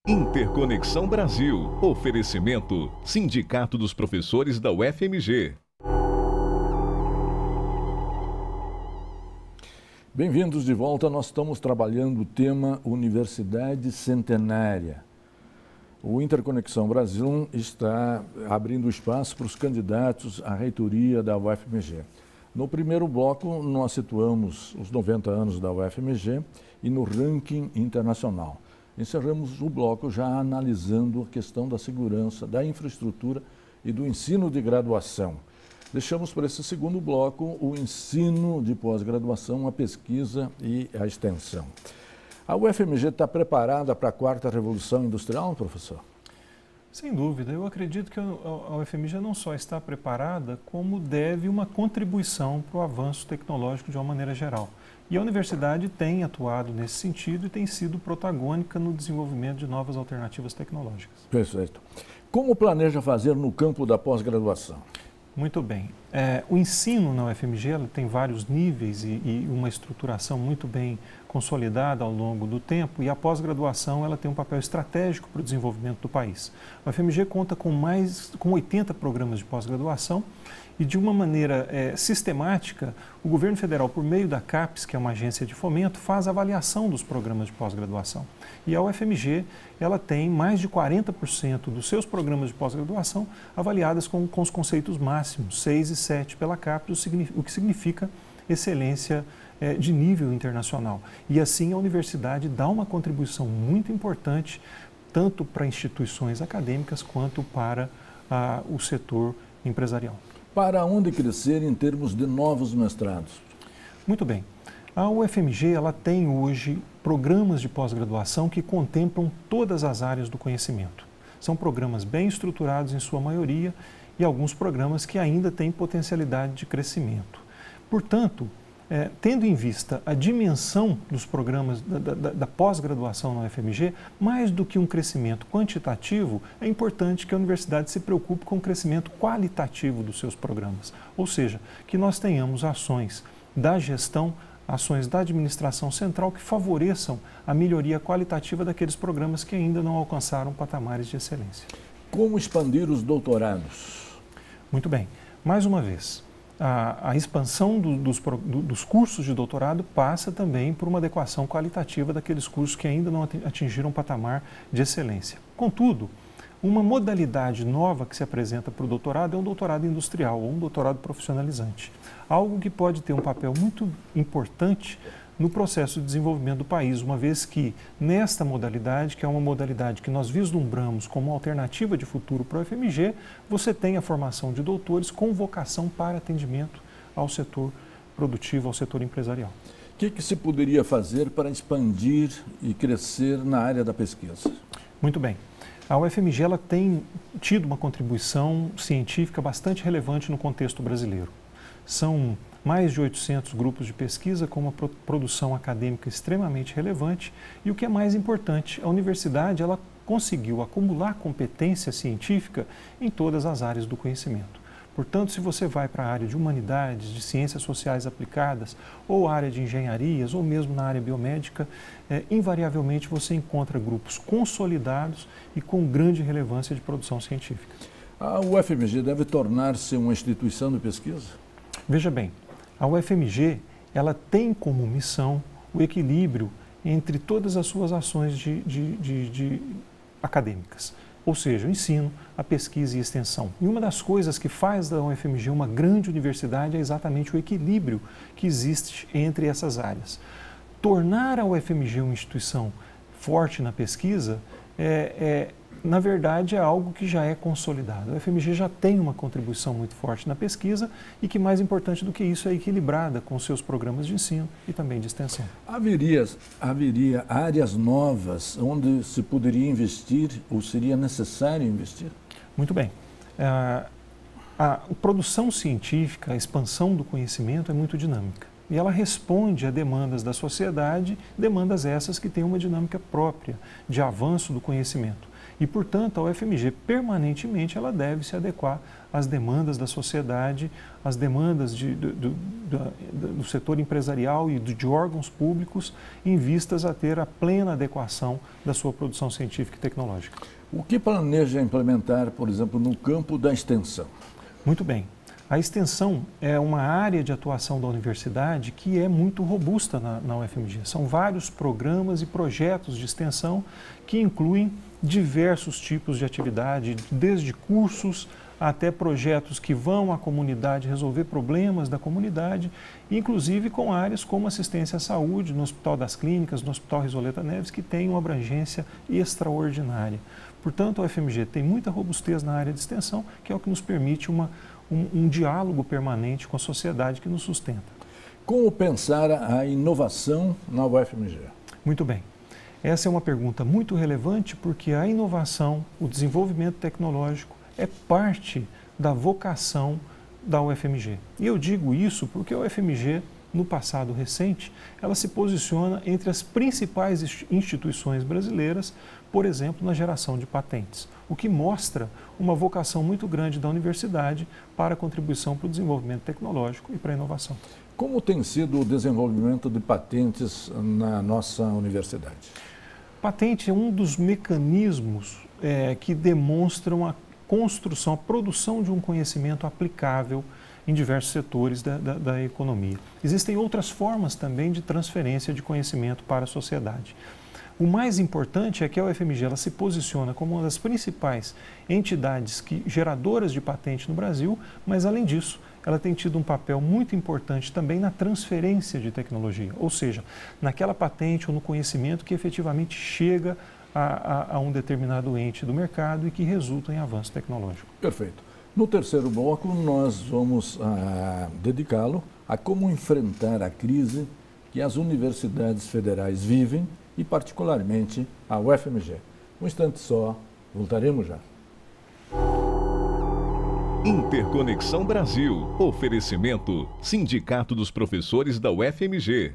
Interconexão Brasil. Oferecimento: Sindicato dos Professores da UFMG. Bem-vindos de volta. Nós estamos trabalhando o tema Universidade Centenária. O Interconexão Brasil está abrindo espaço para os candidatos à reitoria da UFMG. No primeiro bloco, nós situamos os 90 anos da UFMG e no ranking internacional. Encerramos o bloco já analisando a questão da segurança, da infraestrutura e do ensino de graduação. Deixamos para esse segundo bloco o ensino de pós-graduação, a pesquisa e a extensão. A UFMG está preparada para a quarta revolução industrial, professor? Sem dúvida. Eu acredito que a UFMG não só está preparada, como deve uma contribuição para o avanço tecnológico de uma maneira geral. E a universidade tem atuado nesse sentido e tem sido protagônica no desenvolvimento de novas alternativas tecnológicas. Perfeito. Como planeja fazer no campo da pós-graduação? Muito bem. O ensino na UFMG tem vários níveis e uma estruturação muito bem consolidada ao longo do tempo, e a pós-graduação ela tem um papel estratégico para o desenvolvimento do país. A UFMG conta com 80 programas de pós-graduação e, de uma maneira sistemática, o governo federal, por meio da CAPES, que é uma agência de fomento, faz a avaliação dos programas de pós-graduação. E a UFMG ela tem mais de 40% dos seus programas de pós-graduação avaliadas com os conceitos máximos, 6 e 7 pela CAPES, o que significa excelência de nível internacional. E assim a universidade dá uma contribuição muito importante, tanto para instituições acadêmicas quanto para o setor empresarial. Para onde crescer em termos de novos mestrados? Muito bem. A UFMG ela tem hoje programas de pós-graduação que contemplam todas as áreas do conhecimento. São programas bem estruturados em sua maioria e alguns programas que ainda têm potencialidade de crescimento. Portanto, tendo em vista a dimensão dos programas da pós-graduação na UFMG, mais do que um crescimento quantitativo, é importante que a universidade se preocupe com o crescimento qualitativo dos seus programas. Ou seja, que nós tenhamos ações da gestão, ações da administração central que favoreçam a melhoria qualitativa daqueles programas que ainda não alcançaram patamares de excelência. Como expandir os doutorados? Muito bem. Mais uma vez, a expansão dos cursos de doutorado passa também por uma adequação qualitativa daqueles cursos que ainda não atingiram um patamar de excelência. Contudo, uma modalidade nova que se apresenta para o doutorado é um doutorado industrial ou um doutorado profissionalizante. Algo que pode ter um papel muito importante no processo de desenvolvimento do país, uma vez que nesta modalidade, que é uma modalidade que nós vislumbramos como uma alternativa de futuro para o UFMG, você tem a formação de doutores com vocação para atendimento ao setor produtivo, ao setor empresarial. O que se poderia fazer para expandir e crescer na área da pesquisa? Muito bem. A UFMG ela tem tido uma contribuição científica bastante relevante no contexto brasileiro. São mais de 800 grupos de pesquisa com uma produção acadêmica extremamente relevante e, o que é mais importante, a universidade ela conseguiu acumular competência científica em todas as áreas do conhecimento. Portanto, se você vai para a área de humanidades, de ciências sociais aplicadas, ou área de engenharias, ou mesmo na área biomédica, invariavelmente você encontra grupos consolidados e com grande relevância de produção científica. A UFMG deve tornar-se uma instituição de pesquisa? Veja bem, a UFMG ela tem como missão o equilíbrio entre todas as suas ações acadêmicas, ou seja, o ensino, a pesquisa e a extensão. E uma das coisas que faz da UFMG uma grande universidade é exatamente o equilíbrio que existe entre essas áreas. Tornar a UFMG uma instituição forte na pesquisa na verdade, é algo que já é consolidado. A UFMG já tem uma contribuição muito forte na pesquisa e que, mais importante do que isso, é equilibrada com seus programas de ensino e também de extensão. Haveria áreas novas onde se poderia investir ou seria necessário investir? Muito bem. A produção científica, a expansão do conhecimento é muito dinâmica. e ela responde a demandas da sociedade, demandas essas que têm uma dinâmica própria de avanço do conhecimento. E, portanto, a UFMG, permanentemente, ela deve se adequar às demandas da sociedade, às demandas do setor empresarial e de órgãos públicos, em vistas a ter a plena adequação da sua produção científica e tecnológica. O que planeja implementar, por exemplo, no campo da extensão? Muito bem. A extensão é uma área de atuação da universidade que é muito robusta na UFMG. São vários programas e projetos de extensão que incluem diversos tipos de atividade, desde cursos até projetos que vão à comunidade resolver problemas da comunidade, inclusive com áreas como assistência à saúde, no Hospital das Clínicas, no Hospital Risoleta Neves, que tem uma abrangência extraordinária. Portanto, a UFMG tem muita robustez na área de extensão, que é o que nos permite um diálogo permanente com a sociedade que nos sustenta. Como pensar a inovação na UFMG? Muito bem. Essa é uma pergunta muito relevante porque a inovação, o desenvolvimento tecnológico é parte da vocação da UFMG. E eu digo isso porque a UFMG, no passado recente, ela se posiciona entre as principais instituições brasileiras, por exemplo, na geração de patentes, o que mostra uma vocação muito grande da universidade para a contribuição para o desenvolvimento tecnológico e para a inovação. Como tem sido o desenvolvimento de patentes na nossa universidade? Patente é um dos mecanismos que demonstram a construção, a produção de um conhecimento aplicável em diversos setores da economia. Existem outras formas também de transferência de conhecimento para a sociedade. O mais importante é que a UFMG ela se posiciona como uma das principais entidades geradoras de patente no Brasil, mas além disso, ela tem tido um papel muito importante também na transferência de tecnologia, ou seja, naquela patente ou no conhecimento que efetivamente chega a um determinado ente do mercado e que resulta em avanço tecnológico. Perfeito. No terceiro bloco, nós vamos dedicá-lo a como enfrentar a crise que as universidades federais vivem e, particularmente, a UFMG. Um instante só, voltaremos já. Interconexão Brasil. Oferecimento: Sindicato dos Professores da UFMG.